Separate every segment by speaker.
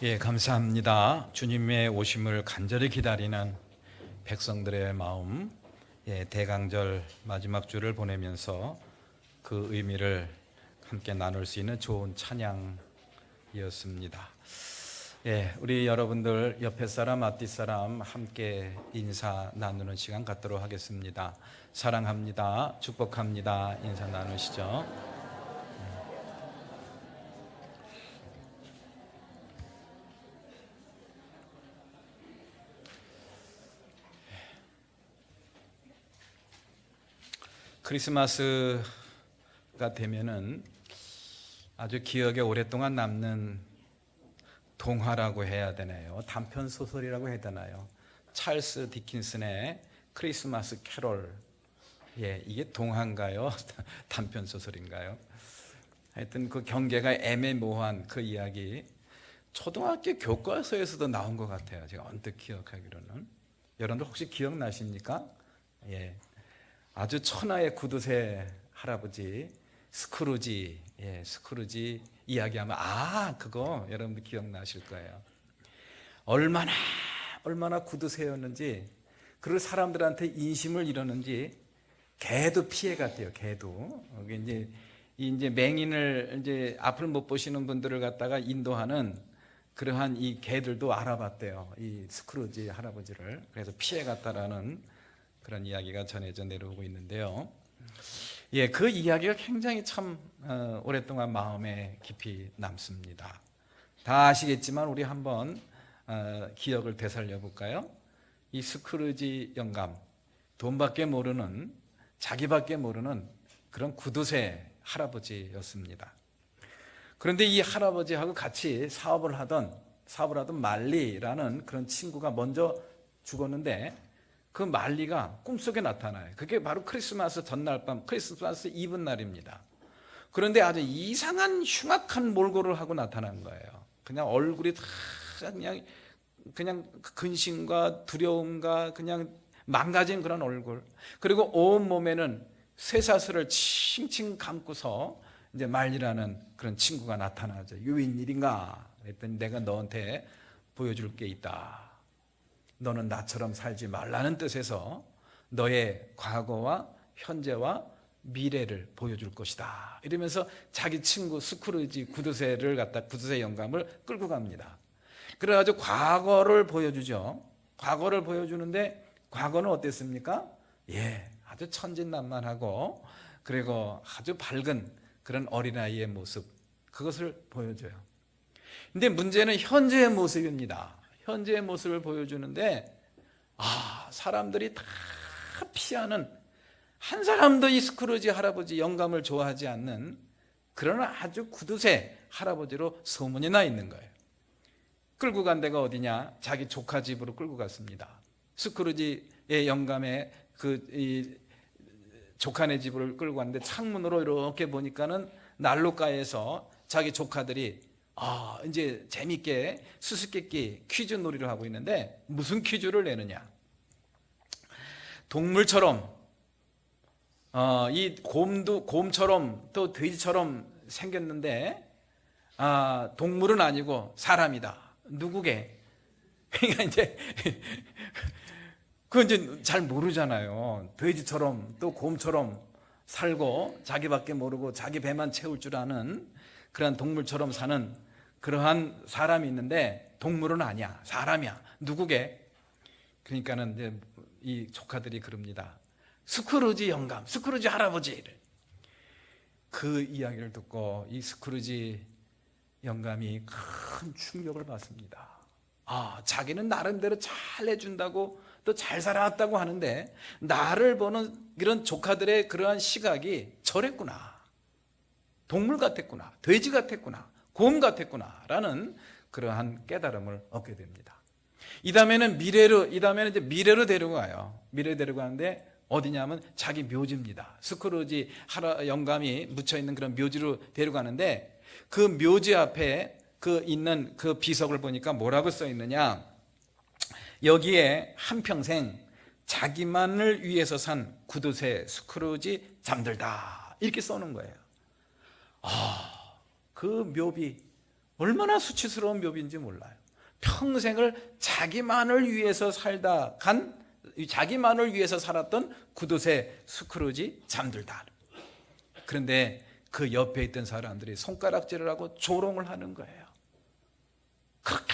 Speaker 1: 예, 감사합니다. 주님의 오심을 간절히 기다리는 백성들의 마음, 대강절 마지막 주를 보내면서 그 의미를 함께 나눌 수 있는 좋은 찬양이었습니다. 우리 여러분들 옆에 사람, 앞뒤 사람 함께 인사 나누는 시간 갖도록 하겠습니다. 사랑합니다. 축복합니다. 인사 나누시죠. 크리스마스가 되면은 아주 기억에 오랫동안 남는 동화라고 해야 되나요? 단편 소설이라고 해야 되나요? 찰스 디킨슨의 크리스마스 캐롤. 이게 동화인가요? 단편 소설인가요? 하여튼 그 경계가 애매모호한 그 이야기, 초등학교 교과서에서도 나온 것 같아요. 제가 언뜻 기억하기로는. 여러분들 혹시 기억나십니까? 아주 천하의 구두쇠 할아버지 스크루지, 스크루지 이야기하면 그거 여러분들 기억나실 거예요. 얼마나 구두쇠였는지, 그리고 사람들한테 인심을 잃었는지 개도 피해갔대요. 개도. 이제 맹인을 이제 앞을 못 보시는 분들을 갖다가 인도하는 그러한 이 개들도 알아봤대요. 이 스크루지 할아버지를. 그래서 피해갔다라는 그런 이야기가 전해져 내려오고 있는데요. 그 이야기가 굉장히 참 오랫동안 마음에 깊이 남습니다. 다 아시겠지만 우리 한번 기억을 되살려 볼까요? 이 스크루지 영감, 돈밖에 모르는, 자기밖에 모르는 그런 구두쇠 할아버지였습니다. 그런데 이 할아버지하고 같이 사업을 하던 말리라는 그런 친구가 먼저 죽었는데, 그 말리가 꿈속에 나타나요. 그게 바로 크리스마스 전날 밤, 크리스마스 이브 날입니다. 그런데 아주 이상한 흉악한 몰골을 하고 나타난 거예요. 그냥 얼굴이 다 그냥 근심과 두려움과 그냥 망가진 그런 얼굴. 그리고 온 몸에는 쇠사슬을 칭칭 감고서 이제 말리라는 그런 친구가 나타나죠. 웬일인가? 그랬더니 내가 너한테 보여줄 게 있다. 너는 나처럼 살지 말라는 뜻에서 너의 과거와 현재와 미래를 보여줄 것이다. 이러면서 자기 친구 스크루지 구두쇠 영감을 끌고 갑니다. 그래가지고 과거를 보여주죠. 과거를 보여주는데 과거는 어땠습니까? 아주 천진난만하고 그리고 아주 밝은 그런 어린아이의 모습, 그것을 보여줘요. 근데 문제는 현재의 모습입니다. 현재의 모습을 보여주는데 사람들이 다 피하는, 한 사람도 이 스크루지 할아버지 영감을 좋아하지 않는 그런 아주 구두쇠 할아버지로 소문이 나 있는 거예요. 끌고 간 데가 어디냐? 자기 조카 집으로 끌고 갔습니다. 스크루지의 영감의 이 조카네 집을 끌고 갔는데 창문으로 이렇게 보니까는 난로가에서 자기 조카들이 이제 재밌게 수수께끼 퀴즈 놀이를 하고 있는데, 무슨 퀴즈를 내느냐? 동물처럼 이 곰처럼 또 돼지처럼 생겼는데 동물은 아니고 사람이다. 누구게? 그러니까 이제 그건 이제 잘 모르잖아요. 돼지처럼 또 곰처럼 살고 자기밖에 모르고 자기 배만 채울 줄 아는 그런 동물처럼 사는 그러한 사람이 있는데 동물은 아니야, 사람이야. 누구게? 그러니까는 이제 이 조카들이 그럽니다. 스크루지 영감, 스크루지 할아버지. 그 이야기를 듣고 이 스크루지 영감이 큰 충격을 받습니다. 자기는 나름대로 잘 해준다고 또 잘 살아왔다고 하는데 나를 보는 이런 조카들의 그러한 시각이 저랬구나. 동물 같았구나. 돼지 같았구나. 곰 같았구나라는 그러한 깨달음을 얻게 됩니다. 이 다음에는 이제 미래로 데려가요. 미래로 데려가는데 어디냐면 자기 묘지입니다. 스크루지 영감이 묻혀 있는 그런 묘지로 데려가는데, 그 묘지 앞에 있는 그 비석을 보니까 뭐라고 써 있느냐? 여기에 한평생 자기만을 위해서 산 구두쇠 스크루지 잠들다, 이렇게 써놓은 거예요. 그 묘비 얼마나 수치스러운 묘비인지 몰라요. 평생을 자기만을 위해서 자기만을 위해서 살았던 구두쇠 스크루지 잠들다. 그런데 그 옆에 있던 사람들이 손가락질을 하고 조롱을 하는 거예요. 그렇게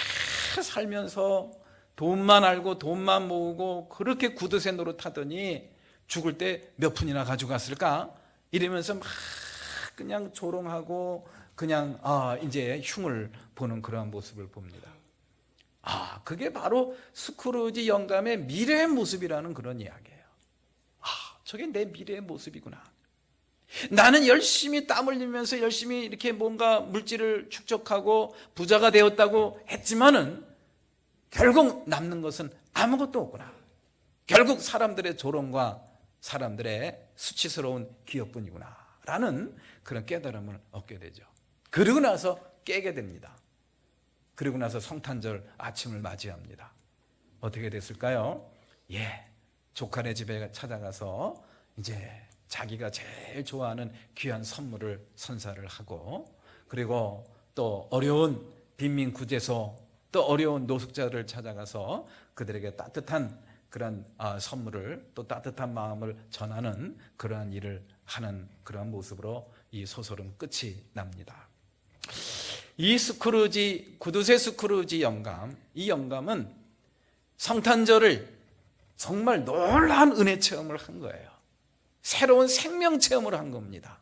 Speaker 1: 살면서 돈만 알고 돈만 모으고 그렇게 구두쇠 노릇하더니 죽을 때 몇 푼이나 가져갔을까? 이러면서 막 그냥 조롱하고 그냥 이제 흉을 보는 그러한 모습을 봅니다. 그게 바로 스크루지 영감의 미래의 모습이라는 그런 이야기예요. 저게 내 미래의 모습이구나. 나는 열심히 땀 흘리면서 열심히 이렇게 뭔가 물질을 축적하고 부자가 되었다고 했지만은 결국 남는 것은 아무것도 없구나. 결국 사람들의 조롱과 사람들의 수치스러운 기억뿐이구나 라는 그런 깨달음을 얻게 되죠. 그러고 나서 깨게 됩니다. 그리고 나서 성탄절 아침을 맞이합니다. 어떻게 됐을까요? 조카네 집에 찾아가서 이제 자기가 제일 좋아하는 귀한 선물을 선사를 하고, 그리고 또 어려운 빈민구제소, 또 어려운 노숙자를 찾아가서 그들에게 따뜻한 그런 선물을, 또 따뜻한 마음을 전하는 그러한 일을 하는 그러한 모습으로 이 소설은 끝이 납니다. 이 스크루지, 구두쇠 스크루지 영감, 이 영감은 성탄절을 정말 놀라운 은혜 체험을 한 거예요. 새로운 생명 체험을 한 겁니다.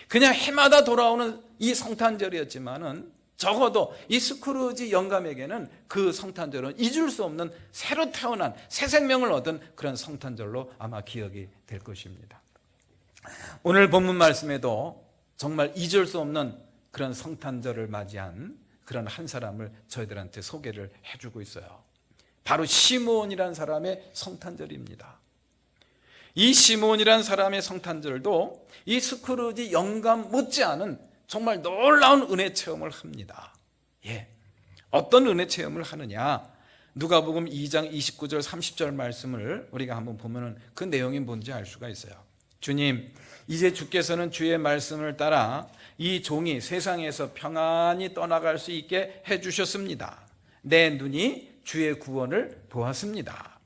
Speaker 1: 그냥 해마다 돌아오는 이 성탄절이었지만은 적어도 이 스크루지 영감에게는 그 성탄절은 잊을 수 없는 새로 태어난 새 생명을 얻은 그런 성탄절로 아마 기억이 될 것입니다. 오늘 본문 말씀에도 정말 잊을 수 없는 그런 성탄절을 맞이한 그런 한 사람을 저희들한테 소개를 해주고 있어요. 바로 시므온이라는 사람의 성탄절입니다. 이 시므온이라는 사람의 성탄절도 이 스크루지 영감 못지않은 정말 놀라운 은혜 체험을 합니다. 어떤 은혜 체험을 하느냐? 누가복음 2장 29절 30절 말씀을 우리가 한번 보면은 그 내용이 뭔지 알 수가 있어요. 주님, 이제 주께서는 주의 말씀을 따라 이 종이 세상에서 평안히 떠나갈 수 있게 해주셨습니다. 내 눈이 주의 구원을 보았습니다.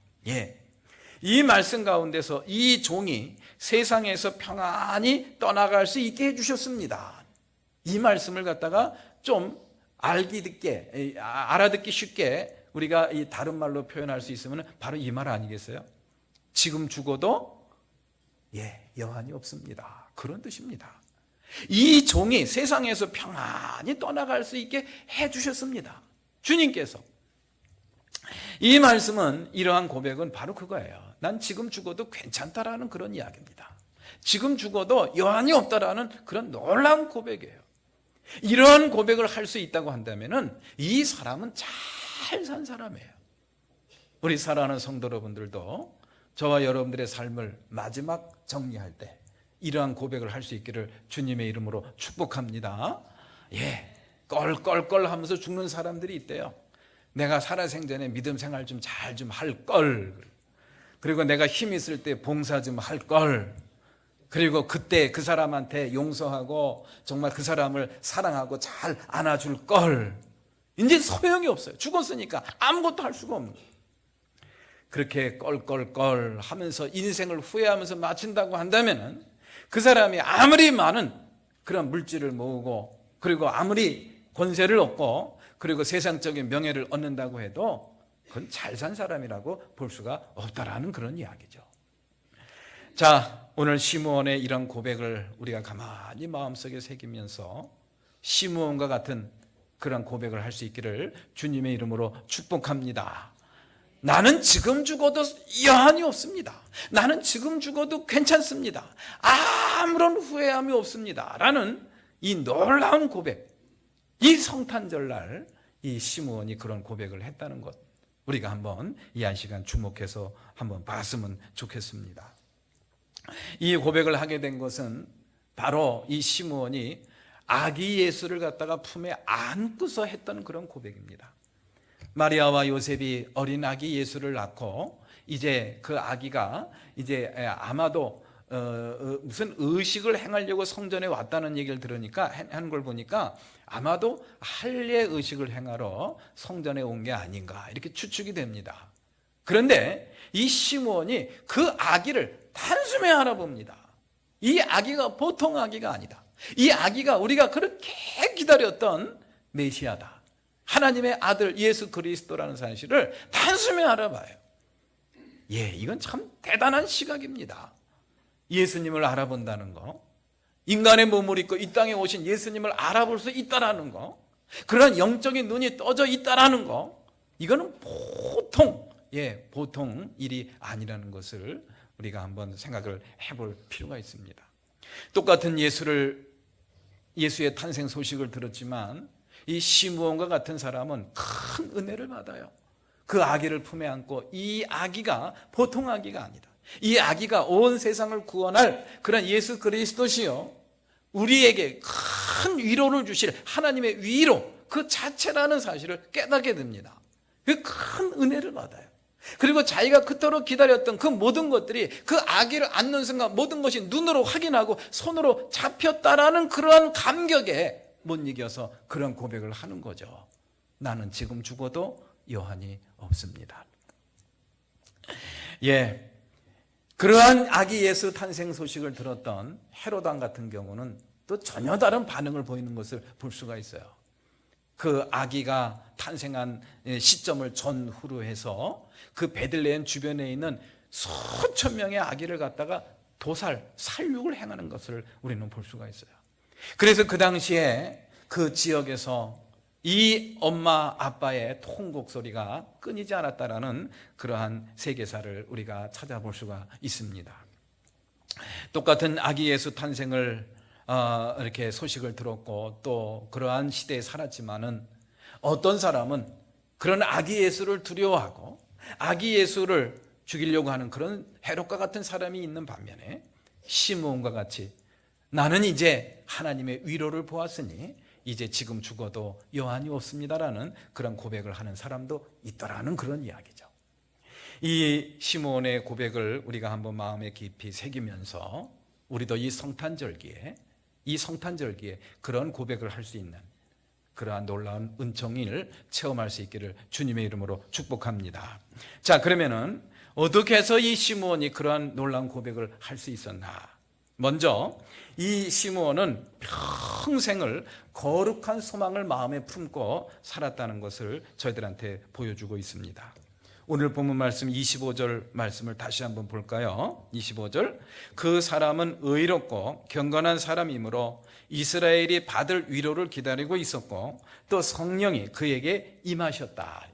Speaker 1: 이 말씀 가운데서 이 종이 세상에서 평안히 떠나갈 수 있게 해주셨습니다. 이 말씀을 갖다가 좀 알아듣기 쉽게 우리가 이 다른 말로 표현할 수 있으면 바로 이 말 아니겠어요? 지금 죽어도 여한이 없습니다. 그런 뜻입니다. 이 종이 세상에서 평안히 떠나갈 수 있게 해주셨습니다. 주님께서. 이 말씀은, 이러한 고백은 바로 그거예요. 난 지금 죽어도 괜찮다라는 그런 이야기입니다. 지금 죽어도 여한이 없다라는 그런 놀라운 고백이에요. 이러한 고백을 할 수 있다고 한다면은 이 사람은 잘 산 사람이에요. 우리 사랑하는 성도 여러분들도 저와 여러분들의 삶을 마지막 정리할 때 이러한 고백을 할 수 있기를 주님의 이름으로 축복합니다. 껄껄껄 하면서 죽는 사람들이 있대요. 내가 살아생전에 믿음 생활 좀 잘 좀 할 걸, 그리고 내가 힘 있을 때 봉사 좀 할 걸, 그리고 그때 그 사람한테 용서하고 정말 그 사람을 사랑하고 잘 안아줄 걸. 이제 소용이 없어요. 죽었으니까 아무것도 할 수가 없는 거예요. 그렇게 껄껄껄 하면서 인생을 후회하면서 마친다고 한다면은 그 사람이 아무리 많은 그런 물질을 모으고, 그리고 아무리 권세를 얻고, 그리고 세상적인 명예를 얻는다고 해도 그건 잘 산 사람이라고 볼 수가 없다라는 그런 이야기죠. 자, 오늘 시므온의 이런 고백을 우리가 가만히 마음속에 새기면서 시므온과 같은 그런 고백을 할 수 있기를 주님의 이름으로 축복합니다. 나는 지금 죽어도 여한이 없습니다. 나는 지금 죽어도 괜찮습니다. 아무런 후회함이 없습니다. 라는 이 놀라운 고백, 이 성탄절날 이 시므온이 그런 고백을 했다는 것, 우리가 한번 이 한 시간 주목해서 한번 봤으면 좋겠습니다. 이 고백을 하게 된 것은 바로 이 시므온이 아기 예수를 갖다가 품에 안고서 했던 그런 고백입니다. 마리아와 요셉이 어린 아기 예수를 낳고 이제 그 아기가 이제 아마도 무슨 의식을 행하려고 성전에 왔다는 얘기를 들으니까 하는 걸 보니까 아마도 할례 의식을 행하러 성전에 온 게 아닌가 이렇게 추측이 됩니다. 그런데 이 시므온이 그 아기를 단숨에 알아봅니다. 이 아기가 보통 아기가 아니다. 이 아기가 우리가 그렇게 기다렸던 메시아다. 하나님의 아들 예수 그리스도라는 사실을 단숨에 알아봐요. 이건 참 대단한 시각입니다. 예수님을 알아본다는 거, 인간의 몸을 입고 이 땅에 오신 예수님을 알아볼 수 있다라는 거, 그런 영적인 눈이 떠져 있다라는 거, 이거는 보통 일이 아니라는 것을 우리가 한번 생각을 해볼 필요가 있습니다. 똑같은 예수의 탄생 소식을 들었지만 이 시므온과 같은 사람은 큰 은혜를 받아요. 그 아기를 품에 안고 이 아기가 보통 아기가 아니다. 이 아기가 온 세상을 구원할 그런 예수 그리스도시요, 우리에게 큰 위로를 주실 하나님의 위로 그 자체라는 사실을 깨닫게 됩니다. 그 큰 은혜를 받아요. 그리고 자기가 그토록 기다렸던 그 모든 것들이 그 아기를 안는 순간 모든 것이 눈으로 확인하고 손으로 잡혔다라는 그러한 감격에 못 이겨서 그런 고백을 하는 거죠. 나는 지금 죽어도 여한이 없습니다. 그러한 아기 예수 탄생 소식을 들었던 헤롯 왕 같은 경우는 또 전혀 다른 반응을 보이는 것을 볼 수가 있어요. 그 아기가 탄생한 시점을 전후로 해서 그 베들레헴 주변에 있는 수천 명의 아기를 갖다가 살육을 행하는 것을 우리는 볼 수가 있어요. 그래서 그 당시에 그 지역에서 이 엄마 아빠의 통곡 소리가 끊이지 않았다라는 그러한 세계사를 우리가 찾아볼 수가 있습니다. 똑같은 아기 예수 탄생을 이렇게 소식을 들었고 또 그러한 시대에 살았지만은 어떤 사람은 그런 아기 예수를 두려워하고 아기 예수를 죽이려고 하는 그런 헤롯과 같은 사람이 있는 반면에 시므온과 같이 나는 이제 하나님의 위로를 보았으니 이제 지금 죽어도 여한이 없습니다라는 그런 고백을 하는 사람도 있더라는 그런 이야기죠. 이 시므온의 고백을 우리가 한번 마음에 깊이 새기면서 우리도 이 성탄절기에 그런 고백을 할 수 있는 그러한 놀라운 은총을 체험할 수 있기를 주님의 이름으로 축복합니다. 자, 그러면은 어떻게 해서 이 시므온이 그러한 놀라운 고백을 할 수 있었나? 먼저 이 시므온은 평생을 거룩한 소망을 마음에 품고 살았다는 것을 저희들한테 보여주고 있습니다. 오늘 본문 말씀 25절 말씀을 다시 한번 볼까요? 25절, 그 사람은 의롭고 경건한 사람이므로 이스라엘이 받을 위로를 기다리고 있었고 또 성령이 그에게 임하셨다.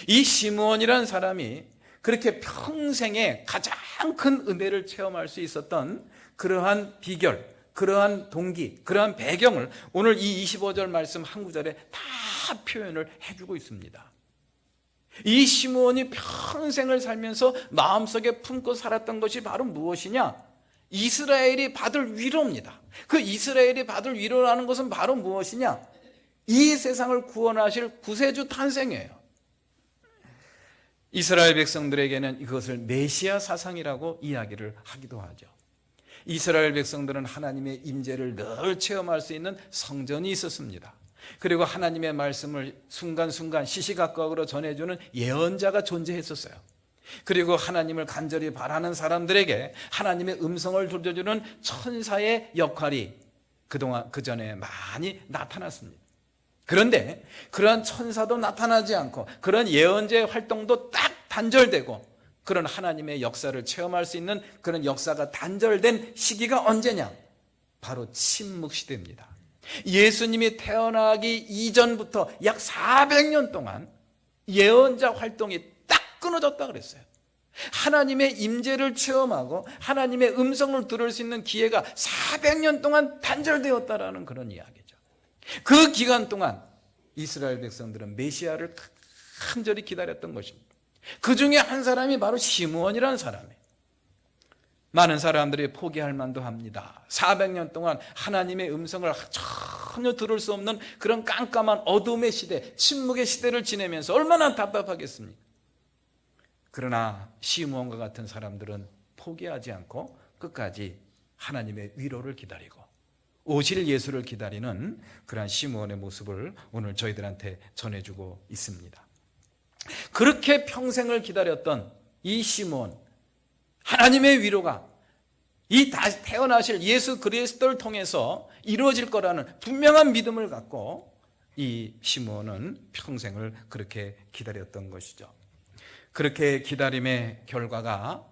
Speaker 1: 이 시므온이라는 사람이 그렇게 평생에 가장 큰 은혜를 체험할 수 있었던 그러한 비결, 그러한 동기, 그러한 배경을 오늘 이 25절 말씀 한 구절에 다 표현을 해주고 있습니다. 이 시므온이 평생을 살면서 마음속에 품고 살았던 것이 바로 무엇이냐? 이스라엘이 받을 위로입니다. 그 이스라엘이 받을 위로라는 것은 바로 무엇이냐? 이 세상을 구원하실 구세주 탄생이에요. 이스라엘 백성들에게는 이것을 메시아 사상이라고 이야기를 하기도 하죠. 이스라엘 백성들은 하나님의 임재를 늘 체험할 수 있는 성전이 있었습니다. 그리고 하나님의 말씀을 순간순간 시시각각으로 전해주는 예언자가 존재했었어요. 그리고 하나님을 간절히 바라는 사람들에게 하나님의 음성을 들려주는 천사의 역할이 그 전에 많이 나타났습니다. 그런데 그런 천사도 나타나지 않고 그런 예언자의 활동도 딱 단절되고 그런 하나님의 역사를 체험할 수 있는 그런 역사가 단절된 시기가 언제냐? 바로 침묵 시대입니다. 예수님이 태어나기 이전부터 약 400년 동안 예언자 활동이 딱 끊어졌다 그랬어요. 하나님의 임재를 체험하고 하나님의 음성을 들을 수 있는 기회가 400년 동안 단절되었다라는 그런 이야기죠. 그 기간 동안 이스라엘 백성들은 메시아를 간절히 기다렸던 것입니다. 그 중에 한 사람이 바로 시므온이라는 사람이에요. 많은 사람들이 포기할 만도 합니다. 400년 동안 하나님의 음성을 전혀 들을 수 없는 그런 깜깜한 어둠의 시대, 침묵의 시대를 지내면서 얼마나 답답하겠습니까? 그러나 시므온과 같은 사람들은 포기하지 않고 끝까지 하나님의 위로를 기다리고 오실 예수를 기다리는 그러한 시므온의 모습을 오늘 저희들한테 전해주고 있습니다. 그렇게 평생을 기다렸던 이 시므온, 하나님의 위로가 이 다시 태어나실 예수 그리스도를 통해서 이루어질 거라는 분명한 믿음을 갖고 이 시므온은 평생을 그렇게 기다렸던 것이죠. 그렇게 기다림의 결과가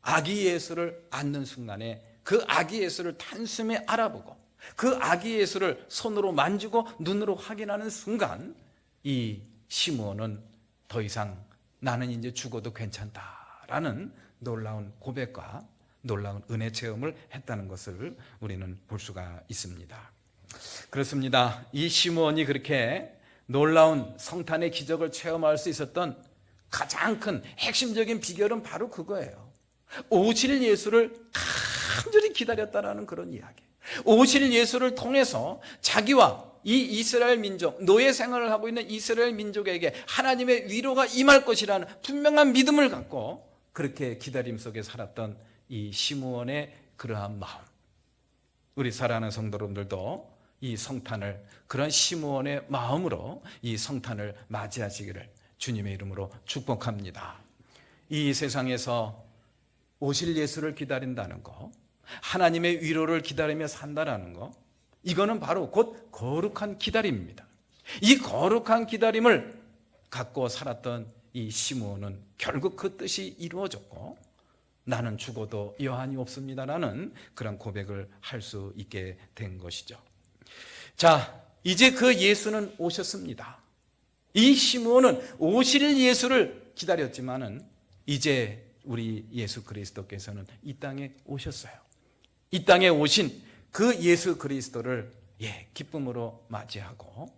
Speaker 1: 아기 예수를 안는 순간에 그 아기 예수를 단숨에 알아보고 그 아기 예수를 손으로 만지고 눈으로 확인하는 순간 이 시므온은 더 이상 나는 이제 죽어도 괜찮다라는 놀라운 고백과 놀라운 은혜 체험을 했다는 것을 우리는 볼 수가 있습니다. 그렇습니다. 이 시므온이 그렇게 놀라운 성탄의 기적을 체험할 수 있었던 가장 큰 핵심적인 비결은 바로 그거예요. 오실 예수를 간절히 기다렸다라는 그런 이야기. 오실 예수를 통해서 자기와 이 이스라엘 민족, 노예 생활을 하고 있는 이스라엘 민족에게 하나님의 위로가 임할 것이라는 분명한 믿음을 갖고 그렇게 기다림 속에 살았던 이 시므온의 그러한 마음, 우리 사랑하는 성도 여러분들도 이 성탄을 그런 시므온의 마음으로 이 성탄을 맞이하시기를 주님의 이름으로 축복합니다. 이 세상에서 오실 예수를 기다린다는 거, 하나님의 위로를 기다리며 산다는 거, 이거는 바로 곧 거룩한 기다림입니다. 이 거룩한 기다림을 갖고 살았던 이 시므온은 결국 그 뜻이 이루어졌고 나는 죽어도 여한이 없습니다라는 그런 고백을 할 수 있게 된 것이죠. 자, 이제 그 예수는 오셨습니다. 이 시므온은 오실 예수를 기다렸지만은 이제 우리 예수 그리스도께서는 이 땅에 오셨어요. 이 땅에 오신 그 예수 그리스도를 기쁨으로 맞이하고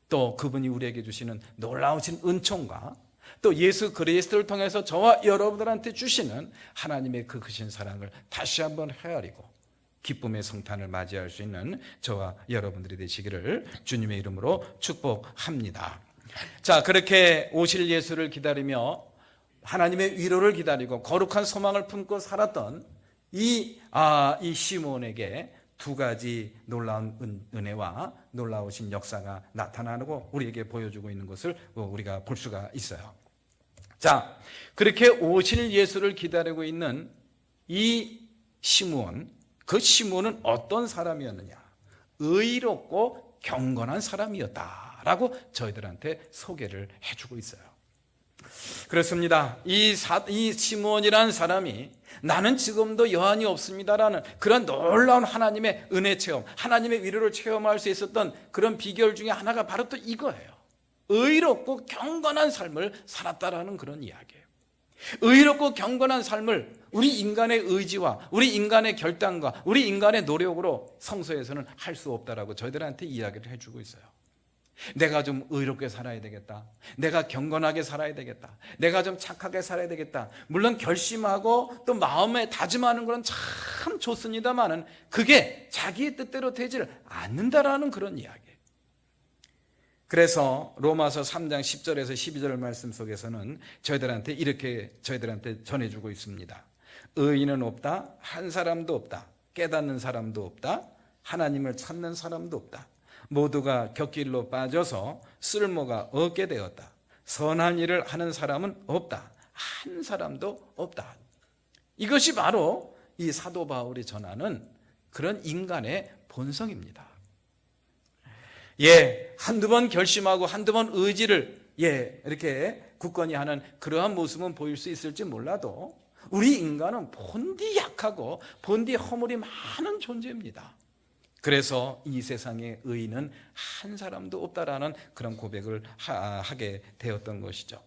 Speaker 1: 또 그분이 우리에게 주시는 놀라우신 은총과 또 예수 그리스도를 통해서 저와 여러분들한테 주시는 하나님의 그 크신 사랑을 다시 한번 헤아리고 기쁨의 성탄을 맞이할 수 있는 저와 여러분들이 되시기를 주님의 이름으로 축복합니다. 자, 그렇게 오실 예수를 기다리며 하나님의 위로를 기다리고 거룩한 소망을 품고 살았던 이 시므온에게 두 가지 놀라운 은혜와 놀라우신 역사가 나타나고 우리에게 보여주고 있는 것을 우리가 볼 수가 있어요. 자, 그렇게 오실 예수를 기다리고 있는 이 시므온, 그 시므온은 어떤 사람이었느냐? 의롭고 경건한 사람이었다라고 저희들한테 소개를 해주고 있어요. 그렇습니다. 이 시므온이라는 사람이 나는 지금도 여한이 없습니다라는 그런 놀라운 하나님의 은혜 체험, 하나님의 위로를 체험할 수 있었던 그런 비결 중에 하나가 바로 또 이거예요. 의롭고 경건한 삶을 살았다라는 그런 이야기예요. 의롭고 경건한 삶을 우리 인간의 의지와 우리 인간의 결단과 우리 인간의 노력으로 성서에서는 할 수 없다라고 저희들한테 이야기를 해주고 있어요. 내가 좀 의롭게 살아야 되겠다. 내가 경건하게 살아야 되겠다. 내가 좀 착하게 살아야 되겠다. 물론 결심하고 또 마음에 다짐하는 건 참 좋습니다만은 그게 자기의 뜻대로 되지를 않는다라는 그런 이야기예요. 그래서 로마서 3장 10절에서 12절 말씀 속에서는 저희들한테 이렇게 저희들한테 전해주고 있습니다. 의인은 없다. 한 사람도 없다. 깨닫는 사람도 없다. 하나님을 찾는 사람도 없다. 모두가 곁길로 빠져서 쓸모가 없게 되었다. 선한 일을 하는 사람은 없다. 한 사람도 없다. 이것이 바로 이 사도 바울이 전하는 그런 인간의 본성입니다. 한두 번 결심하고 한두 번 의지를 이렇게 굳건히 하는 그러한 모습은 보일 수 있을지 몰라도 우리 인간은 본디 약하고 본디 허물이 많은 존재입니다. 그래서 이 세상에 의인은 한 사람도 없다라는 그런 고백을 하게 되었던 것이죠.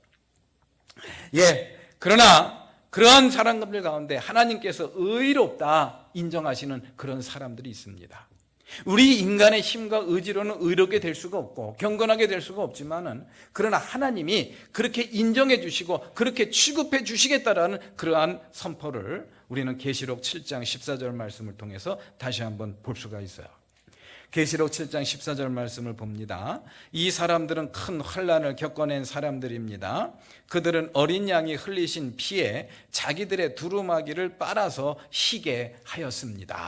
Speaker 1: 그러나 그러한 사람들 가운데 하나님께서 의롭다 인정하시는 그런 사람들이 있습니다. 우리 인간의 힘과 의지로는 의롭게 될 수가 없고 경건하게 될 수가 없지만은 그러나 하나님이 그렇게 인정해 주시고 그렇게 취급해 주시겠다라는 그러한 선포를 우리는 계시록 7장 14절 말씀을 통해서 다시 한번 볼 수가 있어요. 계시록 7장 14절 말씀을 봅니다. 이 사람들은 큰 환난을 겪어낸 사람들입니다. 그들은 어린 양이 흘리신 피에 자기들의 두루마기를 빨아서 희게 하였습니다.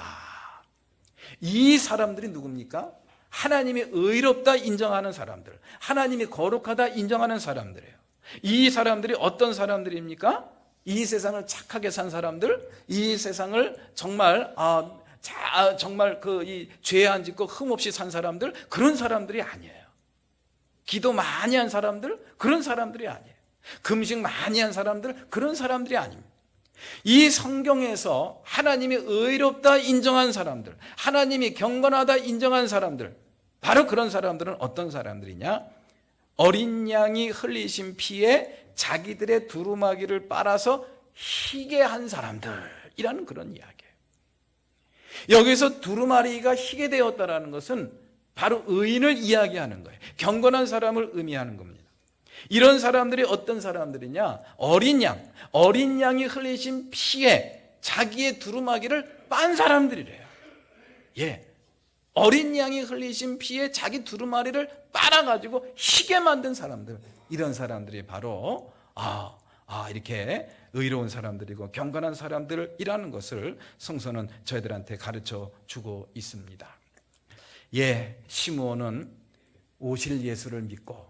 Speaker 1: 이 사람들이 누굽니까? 하나님이 의롭다 인정하는 사람들, 하나님이 거룩하다 인정하는 사람들이에요. 이 사람들이 어떤 사람들입니까? 이 세상을 착하게 산 사람들, 이 세상을 정말 정말 이 죄 안 짓고 흠 없이 산 사람들, 그런 사람들이 아니에요. 기도 많이 한 사람들, 그런 사람들이 아니에요. 금식 많이 한 사람들, 그런 사람들이 아닙니다. 이 성경에서 하나님이 의롭다 인정한 사람들, 하나님이 경건하다 인정한 사람들, 바로 그런 사람들은 어떤 사람들이냐? 어린 양이 흘리신 피에 자기들의 두루마기를 빨아서 희게 한 사람들이라는 그런 이야기예요. 여기서 두루마리가 희게 되었다는 것은 바로 의인을 이야기하는 거예요. 경건한 사람을 의미하는 겁니다. 이런 사람들이 어떤 사람들이냐? 어린 양이 흘리신 피에 자기의 두루마기를 빤 사람들이래요. 예, 어린 양이 흘리신 피에 자기 두루마리를 빨아가지고 희게 만든 사람들, 이런 사람들이 바로 이렇게 의로운 사람들이고 경건한 사람들이라는 것을 성서는 저희들한테 가르쳐 주고 있습니다. 예, 시므온은 오실 예수를 믿고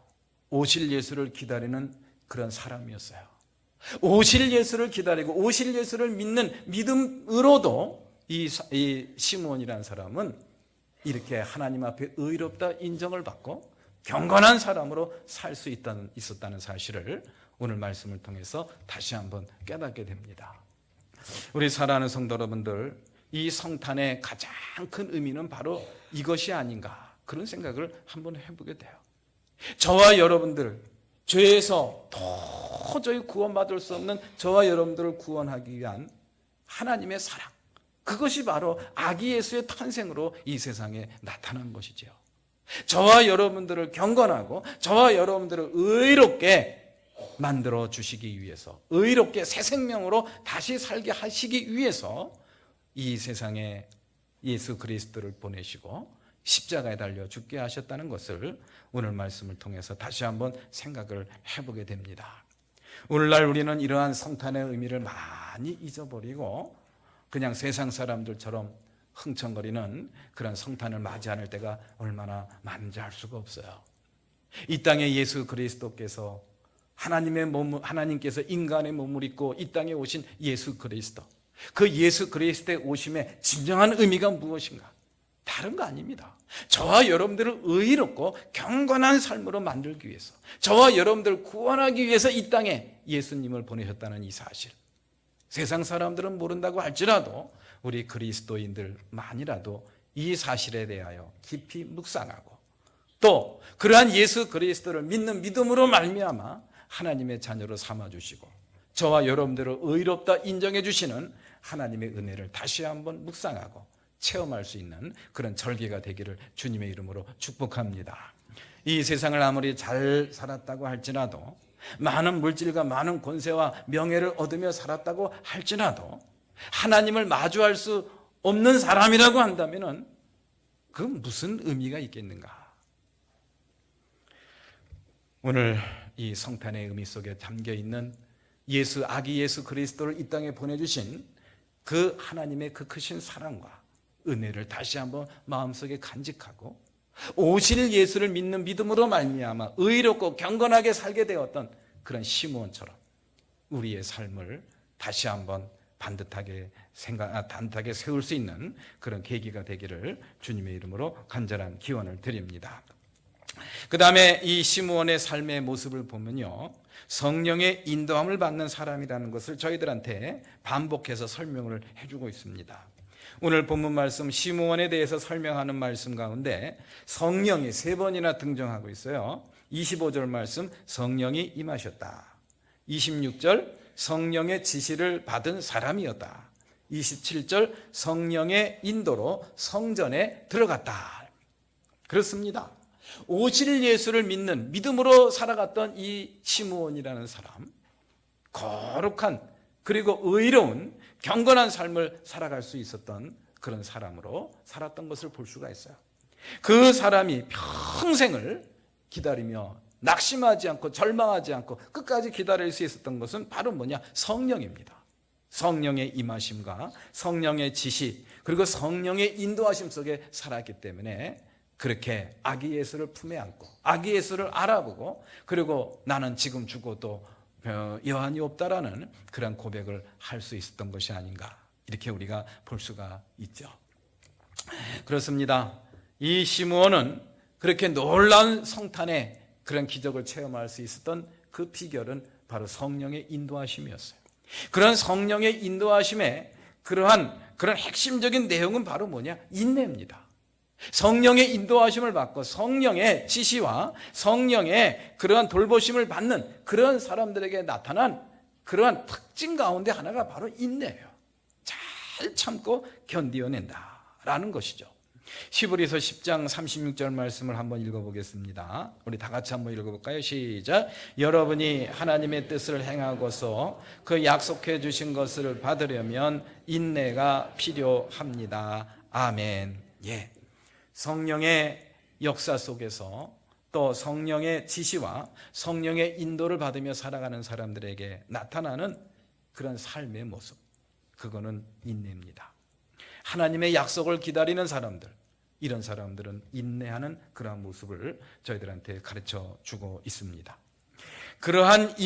Speaker 1: 오실 예수를 기다리는 그런 사람이었어요. 오실 예수를 기다리고 오실 예수를 믿는 믿음으로도 이 시므온이라는 사람은 이렇게 하나님 앞에 의롭다 인정을 받고 경건한 사람으로 살 수 있었다는 사실을 오늘 말씀을 통해서 다시 한번 깨닫게 됩니다. 우리 사랑하는 성도 여러분들, 이 성탄의 가장 큰 의미는 바로 이것이 아닌가, 그런 생각을 한번 해보게 돼요. 저와 여러분들, 죄에서 도저히 구원받을 수 없는 저와 여러분들을 구원하기 위한 하나님의 사랑, 그것이 바로 아기 예수의 탄생으로 이 세상에 나타난 것이죠. 저와 여러분들을 경건하고 저와 여러분들을 의롭게 만들어 주시기 위해서, 의롭게 새 생명으로 다시 살게 하시기 위해서 이 세상에 예수 그리스도를 보내시고 십자가에 달려 죽게 하셨다는 것을 오늘 말씀을 통해서 다시 한번 생각을 해보게 됩니다. 오늘날 우리는 이러한 성탄의 의미를 많이 잊어버리고 그냥 세상 사람들처럼 흥청거리는 그런 성탄을 맞이하는 때가 얼마나 많은지 알 수가 없어요. 이 땅에 예수 그리스도께서 하나님께서 인간의 몸을 입고 이 땅에 오신 예수 그리스도, 그 예수 그리스도의 오심의 진정한 의미가 무엇인가? 다른 거 아닙니다. 저와 여러분들을 의롭고 경건한 삶으로 만들기 위해서, 저와 여러분들을 구원하기 위해서 이 땅에 예수님을 보내셨다는 이 사실, 세상 사람들은 모른다고 할지라도 우리 그리스도인들만이라도 이 사실에 대하여 깊이 묵상하고 또 그러한 예수 그리스도를 믿는 믿음으로 말미암아 하나님의 자녀로 삼아주시고 저와 여러분들을 의롭다 인정해 주시는 하나님의 은혜를 다시 한번 묵상하고 체험할 수 있는 그런 절기가 되기를 주님의 이름으로 축복합니다. 이 세상을 아무리 잘 살았다고 할지라도, 많은 물질과 많은 권세와 명예를 얻으며 살았다고 할지라도 하나님을 마주할 수 없는 사람이라고 한다면 그 무슨 의미가 있겠는가? 오늘 이 성탄의 의미 속에 담겨있는 아기 예수 그리스도를 이 땅에 보내주신 그 하나님의 그 크신 사랑과 은혜를 다시 한번 마음속에 간직하고 오실 예수를 믿는 믿음으로 말미암아 의롭고 경건하게 살게 되었던 그런 시므온처럼 우리의 삶을 다시 한번 반듯하게 세울 수 있는 그런 계기가 되기를 주님의 이름으로 간절한 기원을 드립니다. 그 다음에 이 시므온의 삶의 모습을 보면요, 성령의 인도함을 받는 사람이라는 것을 저희들한테 반복해서 설명을 해주고 있습니다. 오늘 본문 말씀 시므온에 대해서 설명하는 말씀 가운데 성령이 3번이나 등장하고 있어요. 25절 말씀, 성령이 임하셨다. 26절, 성령의 지시를 받은 사람이었다. 27절, 성령의 인도로 성전에 들어갔다. 그렇습니다. 오실 예수를 믿는 믿음으로 살아갔던 이 시므온이라는 사람, 거룩한 그리고 의로운 경건한 삶을 살아갈 수 있었던 그런 사람으로 살았던 것을 볼 수가 있어요. 그 사람이 평생을 기다리며 낙심하지 않고 절망하지 않고 끝까지 기다릴 수 있었던 것은 바로 뭐냐? 성령입니다. 성령의 임하심과 성령의 지시, 그리고 성령의 인도하심 속에 살았기 때문에 그렇게 아기 예수를 품에 안고 아기 예수를 알아보고, 그리고 나는 지금 죽어도 여한이 없다라는 그런 고백을 할 수 있었던 것이 아닌가, 이렇게 우리가 볼 수가 있죠. 그렇습니다. 이 시므온은 그렇게 놀라운 성탄의 그런 기적을 체험할 수 있었던 그 비결은 바로 성령의 인도하심이었어요. 그런 성령의 인도하심에 그런 핵심적인 내용은 바로 뭐냐? 인내입니다. 성령의 인도하심을 받고 성령의 지시와 성령의 그러한 돌보심을 받는 그런 사람들에게 나타난 그러한 특징 가운데 하나가 바로 인내예요. 잘 참고 견디어낸다라는 것이죠. 히브리서 10장 36절 말씀을 한번 읽어보겠습니다. 우리 다 같이 한번 읽어볼까요? 시작. 여러분이 하나님의 뜻을 행하고서 그 약속해 주신 것을 받으려면 인내가 필요합니다. 아멘. 예. 성령의 역사 속에서 또 성령의 지시와 성령의 인도를 받으며 살아가는 사람들에게 나타나는 그런 삶의 모습, 그거는 인내입니다. 하나님의 약속을 기다리는 사람들, 이런 사람들은 인내하는 그러한 모습을 저희들한테 가르쳐 주고 있습니다. 그러한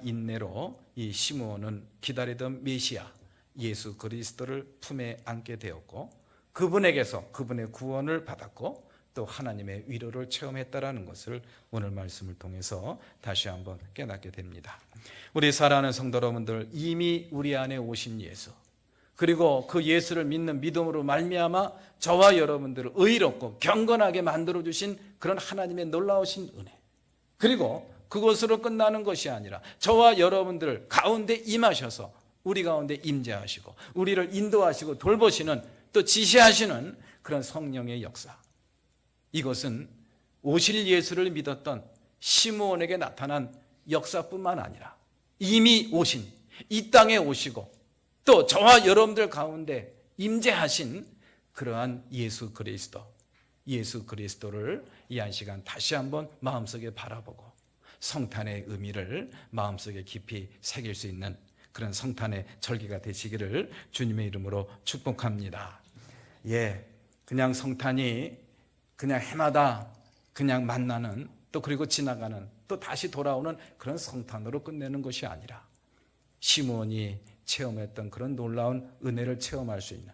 Speaker 1: 인내로 이 시므온은 기다리던 메시아 예수 그리스도를 품에 안게 되었고, 그분에게서 그분의 구원을 받았고 또 하나님의 위로를 체험했다라는 것을 오늘 말씀을 통해서 다시 한번 깨닫게 됩니다. 우리 사랑하는 성도 여러분들, 이미 우리 안에 오신 예수, 그리고 그 예수를 믿는 믿음으로 말미암아 저와 여러분들을 의롭고 경건하게 만들어주신 그런 하나님의 놀라우신 은혜, 그리고 그것으로 끝나는 것이 아니라 저와 여러분들 가운데 임하셔서 우리 가운데 임재하시고 우리를 인도하시고 돌보시는, 또 지시하시는 그런 성령의 역사, 이것은 오실 예수를 믿었던 시므온에게 나타난 역사뿐만 아니라 이미 오신, 이 땅에 오시고 또 저와 여러분들 가운데 임재하신 그러한 예수 그리스도를 이 한 시간 다시 한번 마음속에 바라보고 성탄의 의미를 마음속에 깊이 새길 수 있는 그런 성탄의 절기가 되시기를 주님의 이름으로 축복합니다. 예, 그냥 성탄이 그냥 해마다 그냥 만나는, 또 그리고 지나가는, 또 다시 돌아오는 그런 성탄으로 끝내는 것이 아니라 시므온이 체험했던 그런 놀라운 은혜를 체험할 수 있는,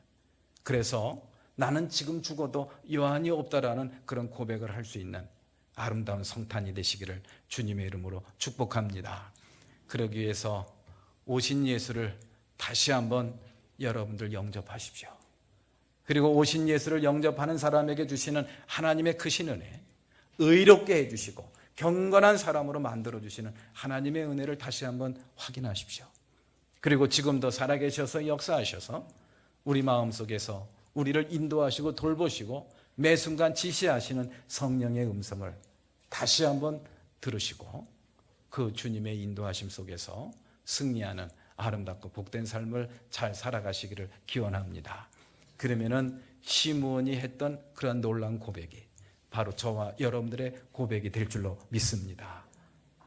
Speaker 1: 그래서 나는 지금 죽어도 여한이 없다라는 그런 고백을 할 수 있는 아름다운 성탄이 되시기를 주님의 이름으로 축복합니다. 그러기 위해서 오신 예수를 다시 한번 여러분들 영접하십시오. 그리고 오신 예수를 영접하는 사람에게 주시는 하나님의 크신 은혜, 의롭게 해주시고 경건한 사람으로 만들어주시는 하나님의 은혜를 다시 한번 확인하십시오. 그리고 지금도 살아계셔서 역사하셔서 우리 마음속에서 우리를 인도하시고 돌보시고 매 순간 지시하시는 성령의 음성을 다시 한번 들으시고 그 주님의 인도하심 속에서 승리하는 아름답고 복된 삶을 잘 살아가시기를 기원합니다. 그러면은 시므온이 했던 그런 놀라운 고백이 바로 저와 여러분들의 고백이 될 줄로 믿습니다.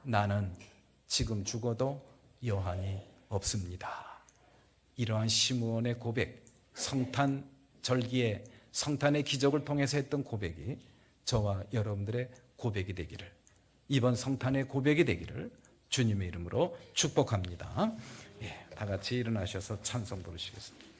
Speaker 1: 나는 지금 죽어도 여한이 없습니다. 이러한 시므온의 고백, 성탄 절기에 성탄의 기적을 통해서 했던 고백이 저와 여러분들의 고백이 되기를, 이번 성탄의 고백이 되기를 주님의 이름으로 축복합니다. 다 같이 일어나셔서 찬송 부르시겠습니다.